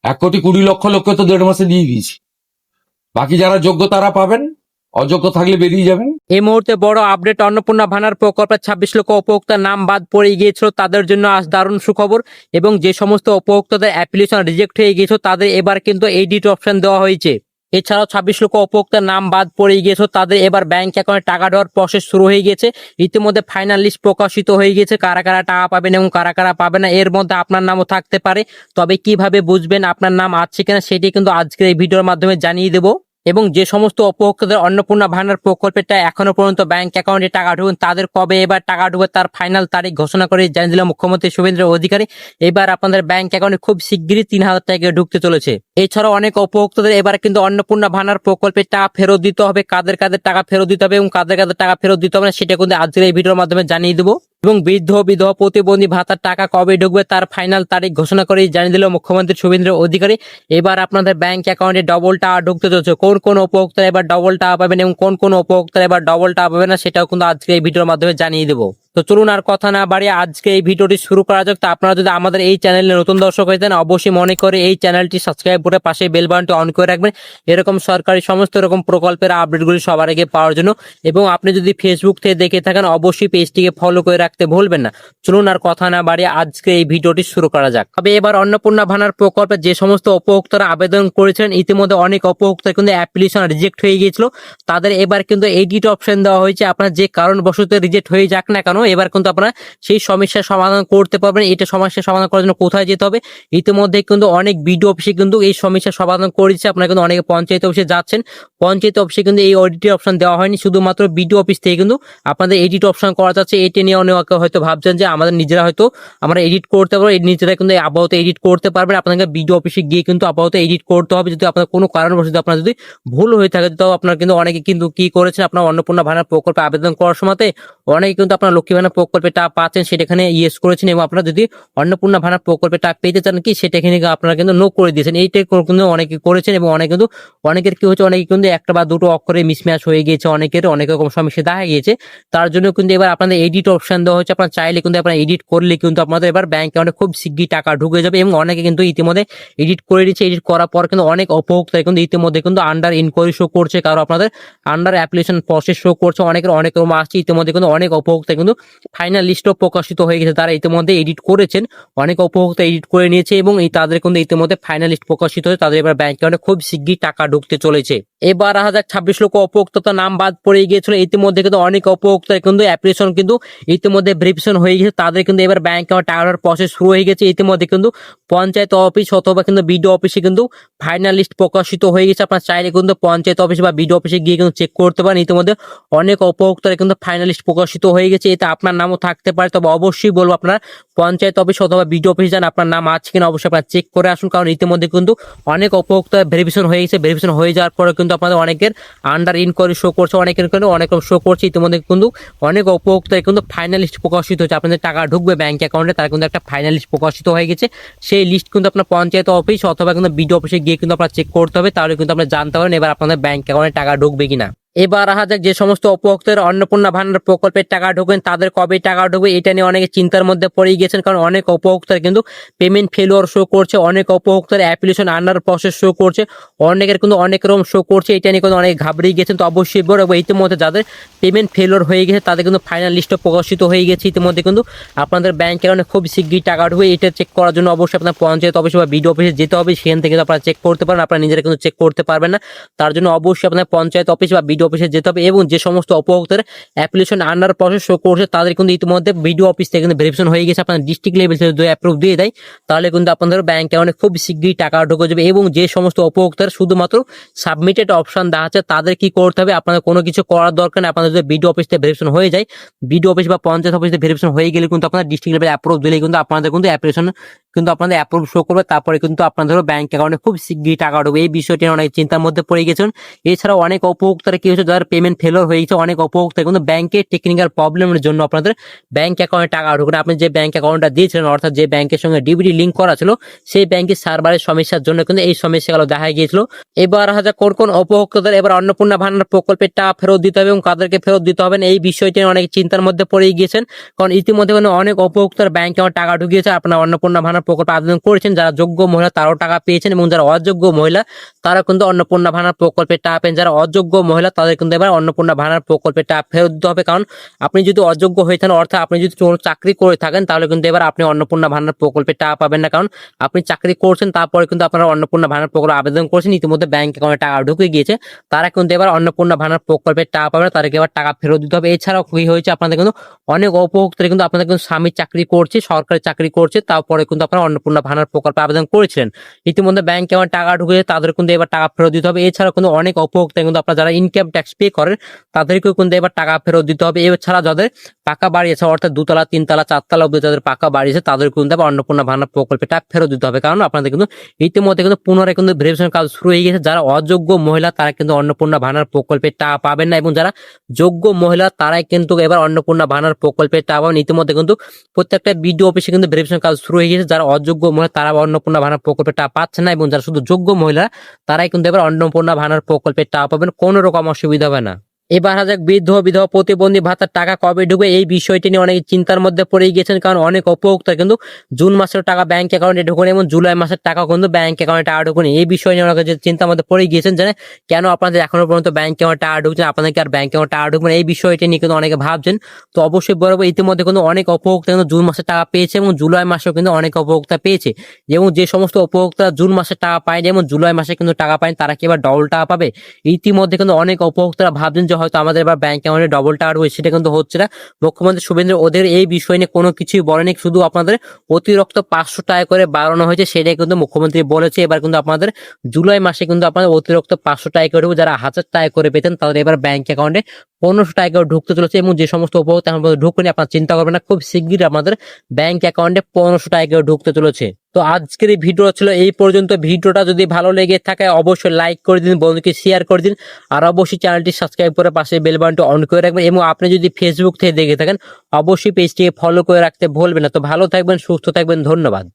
1,20,00,000 লোককে তো 1.5 মাসে দিয়ে দিয়েছি। বাকি যারা যোগ্য তারা পাবেন, অযোগ্য থাকলে বেরিয়ে যাবেন। এই মুহূর্তে বড় আপডেট, অন্নপূর্ণা ভান্ডার প্রকল্পের 26 লক্ষ উপভোক্তার নাম বাদ পড়ে গিয়েছিল, তাদের জন্য আজ দারুণ সুখবর। এবং যে সমস্ত উপভোক্তাদের অ্যাপ্লিকেশন রিজেক্ট হয়ে গিয়েছিল তাদের এবার কিন্তু এডিট অপশন দেওয়া হয়েছে। এছাড়াও 26 লক্ষ উপভোক্তার নাম বাদ পড়ে গিয়েছিল, তাদের এবার ব্যাংক অ্যাকাউন্টে টাকা দেওয়ার প্রসেস শুরু হয়ে গেছে। ইতিমধ্যে ফাইনাল লিস্ট প্রকাশিত হয়ে গেছে, কারা কারা টাকা পাবেন এবং কারা কারা পাবে না। এর মধ্যে আপনার নামও থাকতে পারে, তবে কিভাবে বুঝবেন আপনার নাম আছে কিনা সেটি কিন্তু আজকের এই ভিডিওর মাধ্যমে জানিয়ে দেবো। এবং যে সমস্ত উপভোক্তাদের অন্নপূর্ণা ভান্ডার প্রকল্পেরটা এখনো পর্যন্ত ব্যাংক অ্যাকাউন্টে টাকা ঢুকুন, তাদের কবে এবার টাকা ঢুকবে তার ফাইনাল তারিখ ঘোষণা করে জানিয়ে দিল মুখ্যমন্ত্রী শুভেন্দু অধিকারী। এবার আপনাদের ব্যাংক অ্যাকাউন্টে খুব শিগগিরই 3,000 টাকা ঢুকতে চলেছে। এছাড়াও অনেক উপভোক্তাদের এবার কিন্তু অন্নপূর্ণা ভান্ডার প্রকল্পের টাকা ফেরত দিতে হবে। কাদের কাদের টাকা ফেরত দিতে হবে এবং কাদের কাদের টাকা ফেরত দিতে হবে না সেটা কিন্তু আজকের এই ভিডিওর মাধ্যমে জানিয়ে দেবো। এবং বৃদ্ধ বিধবা প্রতিবন্ধী ভাতার টাকা কবে ঢুকবে তার ফাইনাল তারিখ ঘোষণা করে জানিয়ে দিল মুখ্যমন্ত্রী শুভেন্দু অধিকারী। এবার আপনাদের ব্যাংক অ্যাকাউন্টে ডবল টাকা ঢুকতে চলছে। কোন কোন উপভোক্তা এবার ডবল টাকা পাবেন এবং কোন কোন উপভোক্তা এবার ডবল টাকা পাবেন না সেটাও কিন্তু আজকে এই ভিডিওর মাধ্যমে জানিয়ে দেবো। তো চলুন আর কথা না বাড়িয়ে আজকে এই ভিডিওটি শুরু করা যাক। তা আপনারা যদি আমাদের এই চ্যানেলে নতুন দর্শক হয়ে থাকেন অবশ্যই মনে করে এই চ্যানেলটি সাবস্ক্রাইব করে পাশে বেল বাটনটি অন করে রাখবেন, এরকম সরকারি সমস্ত রকম প্রকল্পের আপডেটগুলি সবার আগে পাওয়ার জন্য। এবং আপনি যদি ফেসবুক থেকে দেখে থাকেন অবশ্যই পেজটিকে ফলো করে রাখতে ভুলবেন না। চলুন আর কথা না বাড়িয়ে আজকে এই ভিডিওটি শুরু করা যাক। তবে এবার অন্নপূর্ণা ভান্ডার প্রকল্পে যে সমস্ত উপভোক্তারা আবেদন করেছিলেন ইতিমধ্যে অনেক উপভোক্তা কিন্তু অ্যাপ্লিকেশন রিজেক্ট হয়ে গিয়েছিল, তাদের এবার কিন্তু এডিট অপশন দেওয়া হয়েছে। আপনার যে কারণবশত রিজেক্ট হয়ে যাক না কেন এবার কিন্তু আপনারা সেই সমস্যার সমাধান করতে পারবেন। এটা সমস্যার সমাধান করার জন্য কোথায় যেতে হবে, ইতিমধ্যে কিন্তু অনেক বিডিও অফিসে কিন্তু এই সমস্যার সমাধান করে দিচ্ছে। আপনারা কিন্তু অনেকে পঞ্চায়েত অফিসে যাচ্ছেন, পঞ্চায়েত অফিসে কিন্তু এই অডিটের অপশন দেওয়া হয়নি, শুধুমাত্র বিডিও অফিস থেকে কিন্তু আপনাদের এডিট অপশন করা যাচ্ছে। এটি নিয়ে অনেকে হয়তো ভাবছেন যে আমাদের নিজেরা হয়তো আমরা এডিট করতে পারবো, নিজেরা কিন্তু আপাতত এডিট করতে পারবেন। আপনাকে বিডিও অফিসে গিয়ে কিন্তু আপাতত এডিট করতে হবে। যদি আপনার কোনো কারণবশত আপনার যদি ভুল হয়ে থাকে তাও আপনার কিন্তু অনেকে কিন্তু কি করেছেন, আপনার অন্নপূর্ণা ভান্ডার প্রকল্পে আবেদন করার সময়তে অনেকে কিন্তু আপনার লক্ষ্মী ভান্ডার প্রকল্পে টাকা পাচ্ছেন সেটাখানে ইয়েস করেছেন, এবং আপনারা যদি অন্নপূর্ণা ভান্ডার প্রকল্পে টাকা পেতে চান কি সেটা এখানে আপনারা কিন্তু নো করে দিয়েছেন। এইটাই কিন্তু অনেকে করেছেন এবং অনেকে কিন্তু অনেকের কি হচ্ছে, অনেকে কিন্তু একটা বা দুটো অক্ষরে মিসম্যাচ হয়ে গিয়েছে, অনেকের অনেক রকম সমস্যা দেখা গিয়েছে। তার জন্য কিন্তু এবার আপনাদের এডিট অপশন দেওয়া হচ্ছে। আপনারা চাইলে কিন্তু আপনারা এডিট করলে কিন্তু আপনাদের এবার ব্যাংক অ্যাকাউন্টে খুব শিগগিরই টাকা ঢুকে যাবে। এবং অনেকে কিন্তু ইতিমধ্যে এডিট করে দিচ্ছে। এডিট করার পর কিন্তু অনেক উপভোক্তা কিন্তু ইতিমধ্যে কিন্তু আন্ডার ইনকোয়ারি শো করছে, কারো আপনাদের আন্ডার অ্যাপ্লিকেশন প্রসেস শো করছে, অনেকের অনেক রকম আসছে। ইতিমধ্যে কিন্তু অনেক উপভোক্তা কিন্তু ফাইনাল লিস্টও প্রকাশিত হয়ে গেছে, তারা ইতিমধ্যে এডিট করেছেন, অনেক উপভোক্তা এডিট করে নিয়েছে এবং এই তাদের কিন্তু ইতিমধ্যে ফাইনাল লিস্ট প্রকাশিত হয়েছে। তাদের এবার ব্যাংক অ্যাকাউন্টে খুব শিগগিরই টাকা ঢুকতে চলেছে। এবার 26 লক্ষ উপভোক্তার নাম বাদ পড়ে গিয়েছিল, ইতিমধ্যে কিন্তু অনেক উপভোক্তার কিন্তু অ্যাপ্লিকেশন কিন্তু ইতিমধ্যে ভেরিফিকেশন হয়ে গেছে, তাদের কিন্তু এবার ব্যাংক অ্যাকাউন্টে টাকা দেওয়ার প্রসেস শুরু হয়ে গেছে। ইতিমধ্যে কিন্তু পঞ্চায়েত অফিস অথবা কিন্তু বিডিও অফিসে কিন্তু ফাইনাল লিস্ট প্রকাশিত হয়ে গেছে। আপনার চাইলে কিন্তু পঞ্চায়েত অফিস বা বিডিও অফিসে গিয়ে কিন্তু চেক করতে পারেন। ইতিমধ্যে অনেক উপভোক্তার কিন্তু ফাইনাল লিস্ট প্রকাশিত হয়ে গেছে, এতে আপনার নামও থাকতে পারে। তবে অবশ্যই বলবো আপনারা পঞ্চায়েত অফিস অথবা বিডিও অফিস যান, আপনার নাম আছে কিনা অবশ্যই আপনারা চেক করে আসুন, কারণ ইতিমধ্যে কিন্তু অনেক উপভোক্তা ভেরিফিকেশন হয়ে গেছে। ভেরিফিকেশন হয়ে যাওয়ার পরে কিন্তু আপনাদের অনেকের আন্ডার ইনকোয়ারি শো করছে, অনেকের কিন্তু অনেক রকম শো করছে। ইতিমধ্যে কিন্তু অনেক উপভোক্তায় কিন্তু ফাইনাল লিস্ট প্রকাশিত হচ্ছে, আপনাদের টাকা ঢুকবে ব্যাংক অ্যাকাউন্টে তার কিন্তু একটা ফাইনাল লিস্ট প্রকাশিত হয়ে গেছে। সেই লিস্ট কিন্তু আপনার পঞ্চায়েত অফিস অথবা কিন্তু বিডিও অফিসে গিয়ে কিন্তু আপনারা চেক করতে হবে, তাহলে কিন্তু আপনারা জানতে পারেন এবার আপনাদের ব্যাংক অ্যাকাউন্টে টাকা ঢুকবে কিনা। এবার যে সমস্ত উপভোক্তার অন্নপূর্ণা ভান্ডার প্রকল্পের টাকা ঢুকবেন তাদের কবে টাকা ঢুকবে এটা নিয়ে অনেকে চিন্তার মধ্যে পড়ে গিয়েছেন, কারণ অনেক উপভোক্তার কিন্তু পেমেন্ট ফেলিওর শো করছে, অনেক উপভোক্তার অ্যাপ্লিকেশন আন্ডার প্রসেস শো করছে, অনেকের কিন্তু অনেক রকম শো করছে। এটা নিয়ে কিন্তু অনেক ঘাবড়িয়ে গেছেন। তো অবশ্যই বলবো ইতিমধ্যে যাদের পেমেন্ট ফেলিওর হয়ে গেছে তাদের কিন্তু ফাইনাল লিস্টও প্রকাশিত হয়ে গেছে। ইতিমধ্যে কিন্তু আপনাদের ব্যাংক অ্যাকাউন্টে খুব শীঘ্রই টাকা ঢুকবে। এটা চেক করার জন্য অবশ্যই আপনার পঞ্চায়েত অফিস বা বিডিও অফিসে যেতে হবে, সেখান থেকে আপনারা চেক করতে পারেন, আপনারা নিজেরা কিন্তু চেক করতে পারবেন না। তার জন্য অবশ্যই আপনার পঞ্চায়েত অফিস বা বিডিও অফিসে যেতে হবে। এবং যে সমস্ত উপভোক্তার অ্যাপ্লিকেশন আন্ডার প্রসেস শো করছে তাদের কিন্তু ইতিমধ্যে বিডিও অফিস থেকে কিন্তু ভেরিফিকেশন হয়ে গেছে। আপনার ডিস্ট্রিক্ট লেভেল থেকে যদি অ্যাপ্রুভ দিয়ে দেয় তাহলে কিন্তু আপনাদের ব্যাংক অ্যাকাউন্টে খুব শীঘ্রই টাকা ঢুকে যাবে। এবং যে সমস্ত উপভোক্তার শুধুমাত্র সাবমিটেড অপশন দেওয়া আছে তাদের কি করতে হবে, আপনাদের কোনো কিছু করার দরকার নেই। আপনাদের যদি বিডিও অফিস থেকে ভেরিফিকেশন হয়ে যায়, বিডিও অফিস বা পঞ্চায়েত অফিস থেকে ভেরিফিকেশন হয়ে গেলে কিন্তু আপনার ডিস্ট্রিক্ট লেভেল অ্যাপ্রুভ দিলে কিন্তু আপনাদের কিন্তু অ্যাপ্লিকেশন কিন্তু আপনাদের অ্যাপ্রুভ শো করবে, তারপরে কিন্তু আপনাদের ব্যাংক অ্যাকাউন্টে খুব শীঘ্রই টাকা ঢুকবে। এই বিষয়টি অনেক চিন্তার মধ্যে পড়ে গেছেন। এছাড়াও অনেক উপভোক্তারা কি হচ্ছে, যাদের পেমেন্ট ফেলিওর হয়ে গেছে, অনেক উপভোক্তা কিন্তু ব্যাংকের টেকনিক্যাল প্রবলেমের জন্য আপনাদের ব্যাংক অ্যাকাউন্টে টাকা ঢুকবে না। আপনি যে ব্যাংক অ্যাকাউন্টটা দিয়েছিলেন অর্থাৎ যে ব্যাংকের সঙ্গে ডিবিটি লিঙ্ক করা ছিল সেই ব্যাংকের সার্ভারের সমস্যার জন্য কিন্তু এই সমস্যাগুলো দেখা গিয়েছিল। এবার কোন কোন উপভোক্তাদের এবার অন্নপূর্ণা ভান্ডার প্রকল্পের টাকা ফেরত দিতে হবে এবং কাদেরকে ফেরত দিতে হবে এই বিষয়টি অনেক চিন্তার মধ্যে পড়ে গিয়েছেন, কারণ ইতিমধ্যে অনেক উপভোক্তার ব্যাংকে টাকা ঢুকিয়েছে। আপনার অন্নপূর্ণা ভান্ডার প্রকল্পে আবেদন করেছেন, যারা যোগ্য মহিলা তারাও টাকা পেয়েছেন, এবং যারা অযোগ্য মহিলা তারা কিন্তু অন্নপূর্ণা ভান্ডার প্রকল্পের টাকা পেন। যারা অযোগ্য মহিলা তাদের কিন্তু এবার অন্নপূর্ণা ভান্ডার প্রকল্পের টাকা ফেরত দিতে হবে, কারণ আপনি যদি অযোগ্য হয়ে থাকেন, অর্থাৎ আপনি যদি কোনো চাকরি করে থাকেন, তাহলে কিন্তু এবার আপনি অন্নপূর্ণা ভান্ডার প্রকল্পের টাকা পাবেন না, কারণ আপনি চাকরি করছেন তারপরে কিন্তু আপনারা অন্নপূর্ণা ভান্ডার প্রকল্পে আবেদন করছেন, ইতিমধ্যে ব্যাংক অ্যাকাউন্টে টাকা ঢুকে গিয়েছে, তারা কিন্তু এবার অন্নপূর্ণা ভান্ডার প্রকল্পের টাকা পাবে না, তাদেরকে এবার টাকা ফেরত দিতে হবে। এছাড়াও কি হয়েছে, আপনাদের কিন্তু অনেক উপভোক্তারা কিন্তু আপনাদের কিন্তু স্বামী চাকরি করছে, সরকারি চাকরি করছে, তারপরে কিন্তু আপনারা অন্নপূর্ণা ভান্ডার প্রকল্পে আবেদন করেছিলেন, ইতিমধ্যে ব্যাংকে আমার টাকা ঢুকেছে, তাদের কিন্তু এবার টাকা ফেরত দিতে হবে। এছাড়াও কিন্তু অনেক উপভোক্তা কিন্তু আপনারা যারা ইনকাম ট্যাক্স পে করেন তাদেরকেও কিন্তু এবার টাকা ফেরত দিতে হবে। এছাড়া যাদের পাকা বাড়ি আছে, অর্থাৎ 2 তলা 3 তলা 4 তলা অবধি যাদের পাকা বাড়ি আছে, তাদের কিন্তু আবার অন্নপূর্ণা ভান্ডার প্রকল্পে টাকা ফেরত দিতে হবে, কারণ আপনাদের কিন্তু ইতিমধ্যে কিন্তু পুনরায় কিন্তু ভেরিফিকেশন কাজ শুরু হয়ে গেছে। যারা অযোগ্য মহিলা তারা কিন্তু অন্নপূর্ণা ভান্ডার প্রকল্পে টাকা পাবেন না, এবং যারা যোগ্য মহিলা তারাই কিন্তু এবার অন্নপূর্ণা ভান্ডার প্রকল্পে টাকা পাবেন। ইতিমধ্যে কিন্তু প্রত্যেকটা বিডিও অফিসে কিন্তু ভেরিফিকেশন কাজ শুরু হয়ে গেছে। যারা অযোগ্য মহিলা তারা অন্নপূর্ণা ভান্ডার প্রকল্পে টাকা পাচ্ছে না, এবং যারা শুধু যোগ্য মহিলা তারাই কিন্তু এবার অন্নপূর্ণা ভান্ডার প্রকল্পে টাকা পাবেন, কোনো রকম অসুবিধা হবে না। এবার হাজার বৃদ্ধ বিধবা প্রতিবন্ধী ভাতার টাকা কবে ঢুকবে, এই বিষয়টি নিয়ে অনেক চিন্তার মধ্যে পড়ে গিয়েছেন, কারণ অনেক উপভোক্তা কিন্তু জুন মাসের টাকা ব্যাংক অ্যাকাউন্টে ঢুকুনি, এবং জুলাই মাসের টাকা কিন্তু ব্যাংক অ্যাকাউন্টে টাকা ঢুকুনি। এই বিষয় নিয়ে অনেক চিন্তার মধ্যে পড়ে গিয়েছেন, যে কেন আপনাদের এখনো পর্যন্ত ব্যাংক অ্যাকাউন্টে টাকা ঢুকছে, আপনাদেরকে আর ব্যাংক অ্যাকাউন্টে টাকা ঢুকবে না, এই বিষয়টি নিয়ে কিন্তু অনেকে ভাবছেন। তো অবশ্যই বলবো, ইতিমধ্যে কিন্তু অনেক উপভোক্তা কিন্তু জুন মাসের টাকা পেয়েছে, এবং জুলাই মাসেও কিন্তু অনেক উপভোক্তা পেয়েছে, এবং যে সমস্ত উপভোক্তা জুন মাসের টাকা পায়নি এবং জুলাই মাসে কিন্তু টাকা পায়নি, তারা কি এবার ডবল টাকা পাবে? ইতিমধ্যে কিন্তু অনেক উপভোক্তারা ভাবছেন যে হয়তো আমাদের এবার ব্যাংক অ্যাকাউন্টে ডবল টাকা ঢুকবে, সেটা কিন্তু হচ্ছে না। মুখ্যমন্ত্রী শুভেন্দু ওদের এই বিষয় নিয়ে কোনো কিছুই বলেনি, শুধু আপনাদের অতিরিক্ত 500 টাকা করে বাড়ানো হয়েছে, সেটাই কিন্তু মুখ্যমন্ত্রী বলেছে। এবার কিন্তু আপনাদের জুলাই মাসে কিন্তু আপনাদের অতিরিক্ত 500 টাকা করে ঢুকবে, যারা 1000 টাকা করে পেতেন তাদের এবার ব্যাংক অ্যাকাউন্টে 1500 টাকা করে ঢুকতে চলেছে, এবং যে সমস্ত উপভোক্তা এখন পর্যন্ত ঢুকেনি আপনারা চিন্তা করবেন না, খুব শিগগিরই আমাদের ব্যাংক অ্যাকাউন্টে 1500 টাকা করে ঢুকতে চলেছে। তো আজকের এই ভিডিও ছিল এই পর্যন্ত। ভিডিওটা যদি ভালো লেগে থাকে অবশ্যই লাইক করে দিন, বন্ধুকে শেয়ার করে দিন, আর অবশ্যই চ্যানেলটি সাবস্ক্রাইব করে পাশে বেল বাটনটি অন করে রাখবেন, এবং আপনি যদি ফেসবুক থেকে দেখে থাকেন অবশ্যই পেজটিকে ফলো করে রাখতে ভুলবেন না। তো ভালো থাকবেন, সুস্থ থাকবেন, ধন্যবাদ।